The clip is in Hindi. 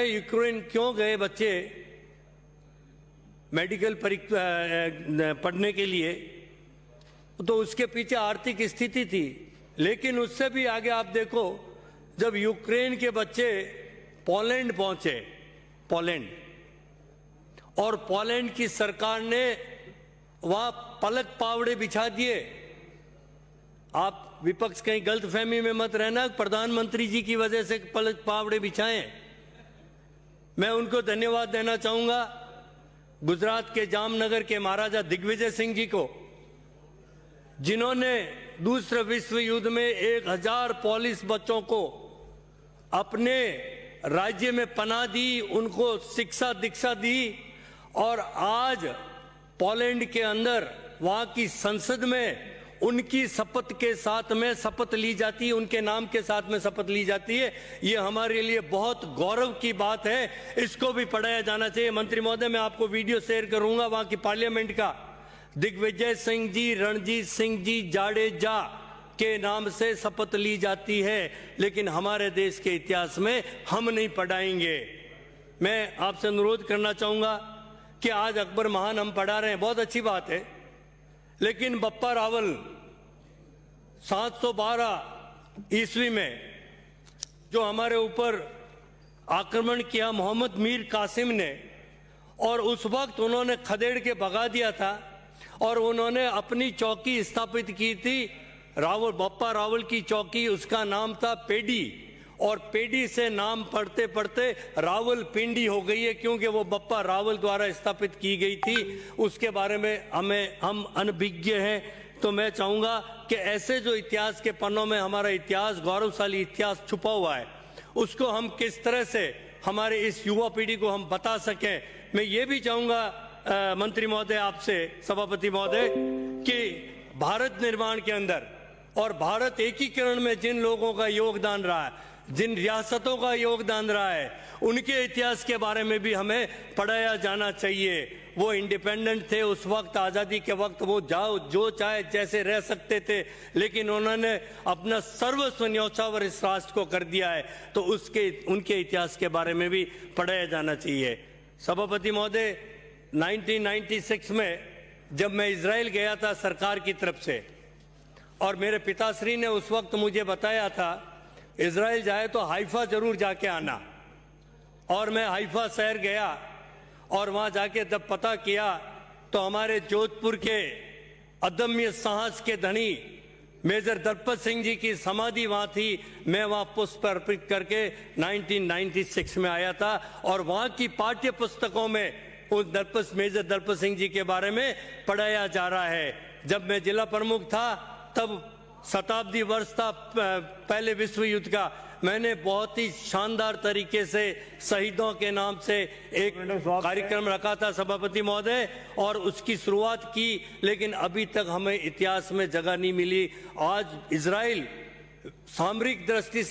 यूक्रेन क्यों गए बच्चे मेडिकल पढ़ने के लिए, तो उसके पीछे आर्थिक स्थिति थी। लेकिन उससे भी आगे आप देखो, जब यूक्रेन के बच्चे पोलैंड पहुंचे, पोलैंड, और पोलैंड की सरकार ने वहां पलक पावड़े बिछा दिए। आप विपक्ष कहीं गलतफहमी में मत रहना, प्रधानमंत्री जी की वजह से पलक पावड़े बिछाएं। मैं उनको धन्यवाद देना चाहूंगा, गुजरात के जामनगर के महाराजा दिग्विजय सिंह जी को, जिन्होंने दूसरे विश्व युद्ध में 1000 पोलिश बच्चों को अपने राज्य में पनाह दी, उनको शिक्षा दीक्षा दी, और आज पोलैंड के अंदर वहां की संसद में उनकी शपथ के साथ में शपथ ली जाती है, उनके नाम के साथ में शपथ ली जाती है। ये हमारे लिए बहुत गौरव की बात है, इसको भी पढ़ाया जाना चाहिए। मंत्री महोदय, मैं आपको वीडियो शेयर करूंगा वहां की पार्लियामेंट का। दिग्विजय सिंह जी, रणजीत सिंह जी जाडेजा के नाम से शपथ ली जाती है, लेकिन हमारे देश के इतिहास में हम नहीं पढ़ाएंगे। मैं आपसे अनुरोध करना चाहूंगा कि आज अकबर महान हम पढ़ा रहे हैं, बहुत अच्छी बात है, लेकिन बप्पा रावल 712 ईस्वी में जो हमारे ऊपर आक्रमण किया मोहम्मद मीर कासिम ने, और उस वक्त उन्होंने खदेड़ के भगा दिया था, और उन्होंने अपनी चौकी स्थापित की थी, रावल, बप्पा रावल की चौकी, उसका नाम था पेडी, और पेडी से नाम पढ़ते पढ़ते रावल पिंडी हो गई है, क्योंकि वो बप्पा रावल द्वारा स्थापित की गई थी। उसके बारे में हम अनभिज्ञ हैं। तो मैं चाहूंगा कि ऐसे जो इतिहास के पन्नों में हमारा इतिहास, गौरवशाली इतिहास छुपा हुआ है, उसको हम किस तरह से हमारे इस युवा पीढ़ी को हम बता सकें। मैं ये भी चाहूंगा मंत्री महोदय, आपसे, सभापति महोदय, कि भारत निर्माण के अंदर और भारत एकीकरण में जिन लोगों का योगदान रहा है, जिन रियासतों का योगदान रहा है, उनके इतिहास के बारे में भी हमें पढ़ाया जाना चाहिए। वो इंडिपेंडेंट थे उस वक्त, आज़ादी के वक्त, वो जाओ जो चाहे जैसे रह सकते थे, लेकिन उन्होंने अपना सर्वस्व न्यौछावर इस राष्ट्र को कर दिया है, तो उनके इतिहास के बारे में भी पढ़ाया जाना चाहिए। सभापति महोदय, 1996 में जब मैं इजराइल गया था सरकार की तरफ से, और मेरे पिताश्री ने उस वक्त मुझे बताया था, इजराइल जाए तो हाइफा जरूर जाके आना, और मैं हाइफा शहर गया, और वहां जाके जब पता किया तो हमारे जोधपुर के अदम्य साहस के धनी मेजर दलपत सिंह जी की समाधि वहां थी। मैं वहां पुष्प अर्पित करके 1996 में आया था, और वहां की पाठ्य पुस्तकों में उस मेजर दलपत सिंह जी के बारे में पढ़ाया जा रहा है। जब मैं जिला प्रमुख था, तब शताब्दी वर्ष था पहले विश्व युद्ध का, मैंने बहुत ही शानदार तरीके से शहीदों के नाम से एक कार्यक्रम रखा था सभापति महोदय, और उसकी शुरुआत की, लेकिन अभी तक हमें इतिहास में जगह नहीं मिली। आज इजराइल सामरिक दृष्टि से